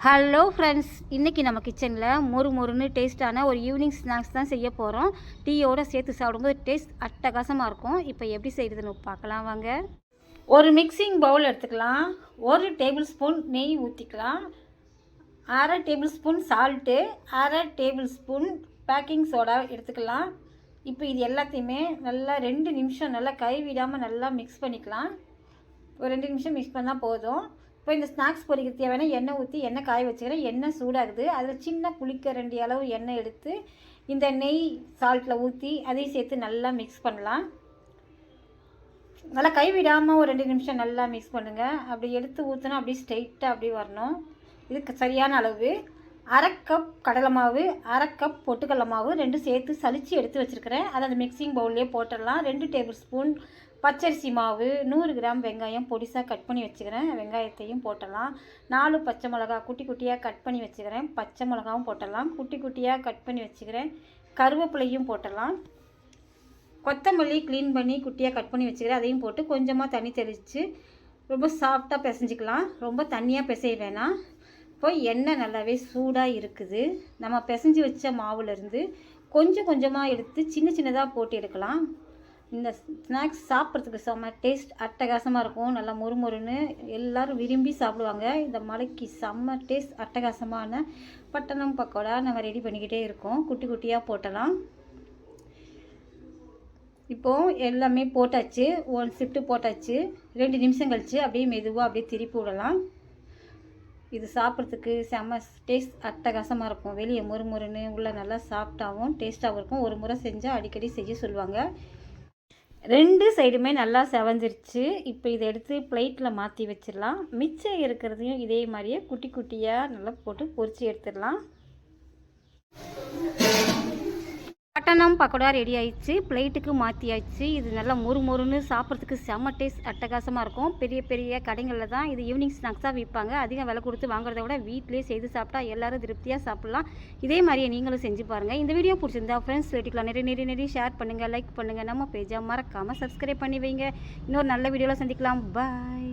Hello friends, இன்றைக்கி நம்ம கிச்சனில் மொறுன்னு டேஸ்ட்டான ஒரு ஈவினிங் ஸ்நாக்ஸ் தான் செய்ய போகிறோம். டீயோடு சேர்த்து சாப்பிடும்போது டேஸ்ட் அட்டகாசமாக இருக்கும். இப்போ எப்படி செய்கிறதுன்னு பார்க்கலாம் வாங்க. ஒரு மிக்சிங் பவுல் எடுத்துக்கலாம். 1 டேபிள் ஸ்பூன் நெய் ஊற்றிக்கலாம். 1/2 table spoon salt, 1/2 table spoon baking soda எடுத்துக்கலாம். இப்போ இது எல்லாத்தையுமே நல்லா 2 நிமிஷம் நல்லா கைவிடாமல் நல்லா மிக்ஸ் பண்ணிக்கலாம். ஒரு 2 நிமிஷம் மிக்ஸ் பண்ணால் போதும். இப்போ இந்த ஸ்நாக்ஸ் பொரிக்க தேவையான எண்ணெய் ஊற்றி எண்ணெய் காய வச்சுக்கிறேன். எண்ணெய் சூடாகுது. அதில் சின்ன குளிக்கரண்டி அளவு எண்ணெய் எடுத்து இந்த நெய் சால்ட்டில் ஊற்றி அதையும் சேர்த்து நல்லா மிக்ஸ் பண்ணலாம். நல்லா கைவிடாமல் ஒரு 2 நிமிஷம் நல்லா மிக்ஸ் பண்ணுங்கள். அப்படி எடுத்து ஊற்றினா அப்படியே ஸ்ட்ரெயிட்டாக அப்படி வரணும். இதுக்கு சரியான அளவு 1/2 கப் கடலை மாவு, 1/2 கப் பொட்டுக்கடலை மாவு 2 சேர்த்து சலித்து எடுத்து வச்சுருக்கிறேன். அதை அந்த மிக்சிங் பவுல்லே போட்டுடலாம். 2 டேபிள் ஸ்பூன் பச்சரிசி மாவு, 100 கிராம் வெங்காயம் பொடிசாக கட் பண்ணி வச்சுக்கிறேன். வெங்காயத்தையும் போட்டலாம். 4 பச்சை மிளகா குட்டி குட்டியாக கட் பண்ணி வச்சுக்கிறேன். பச்சை மிளகாவும் போட்டலாம். குட்டி குட்டியாக கட் பண்ணி வச்சுக்கிறேன். கருவேப்பிலையும் போட்டலாம். கொத்தமல்லி க்ளீன் பண்ணி குட்டியாக கட் பண்ணி வச்சுக்கிறேன். அதையும் போட்டு கொஞ்சமாக தண்ணி தெளித்து ரொம்ப சாஃப்டாக பிசைஞ்சிக்கலாம். ரொம்ப தண்ணியாக பிசைய வேணாம். இப்போ எண்ணெய் நல்லாவே சூடாக இருக்குது. நம்ம பிசைஞ்சு வச்ச மாவுலேருந்து கொஞ்சம் கொஞ்சமாக எடுத்து சின்ன சின்னதாக போட்டு எடுக்கலாம். இந்த ஸ்நாக்ஸ் சாப்பிட்றதுக்கு செம்ம டேஸ்ட் அட்டகாசமாக இருக்கும். நல்லா மொறுன்னு எல்லோரும் விரும்பி சாப்பிடுவாங்க. இந்த மலைக்கு செம்ம டேஸ்ட் அட்டகாசமான பட்டணம் பக்கோடா நம்ம ரெடி பண்ணிக்கிட்டே இருக்கோம். குட்டி குட்டியாக போட்டலாம். இப்போது எல்லாமே போட்டாச்சு. 1 ஷிஃப்ட்டு போட்டாச்சு. 2 நிமிஷம் கழித்து அப்படியே மெதுவாக அப்படியே திருப்பி விடலாம். இது சாப்பிட்றதுக்கு செம்ம டேஸ்ட் அட்டகாசமாக இருக்கும். வெளியே மொறுன்னு உள்ளே நல்லா சாஃப்டாகவும் டேஸ்ட்டாகவும் இருக்கும். ஒரு முறை செஞ்சால் அடிக்கடி செய்ய சொல்லுவாங்க. 2 சைடுமே நல்லா செவந்துருச்சு. இப்போ இதை எடுத்து பிளேட்டில் மாற்றி வச்சிடலாம். மிச்சம் இருக்கிறதையும் இதே மாதிரியே குட்டி குட்டியாக நல்லா போட்டு பொரித்து எடுத்துடலாம். பட்டணம் பக்கோடா ரெடி ஆயிடுச்சு. பிளேட்டுக்கு மாற்றியாச்சு. இது நல்லா மொறுன்னு சாப்பிட்றதுக்கு செம்ம டேஸ்ட் அட்டகாசமாக இருக்கும். பெரிய பெரிய கடைகளில் தான் இது ஈவினிங் ஸ்நாக்ஸாக விற்பாங்க. அதிகம் விலை கொடுத்து வாங்குறத விட வீட்டிலே செய்து சாப்பிட்டா எல்லோரும் திருப்தியாக சாப்பிட்லாம். இதே மாதிரியே நீங்களும் செஞ்சு பாருங்கள். இந்த வீடியோ பிடிச்சிருந்தா ஃப்ரெண்ட்ஸ் ரிலேட்டிவ்லாம் நிறைய ஷேர் பண்ணுங்கள், லைக் பண்ணுங்கள். நம்ம பேஜை மறக்காமல் சப்ஸ்கிரைப் பண்ணி வைங்க. இன்னொரு நல்ல வீடியோவில் சந்திக்கலாம். பாய்.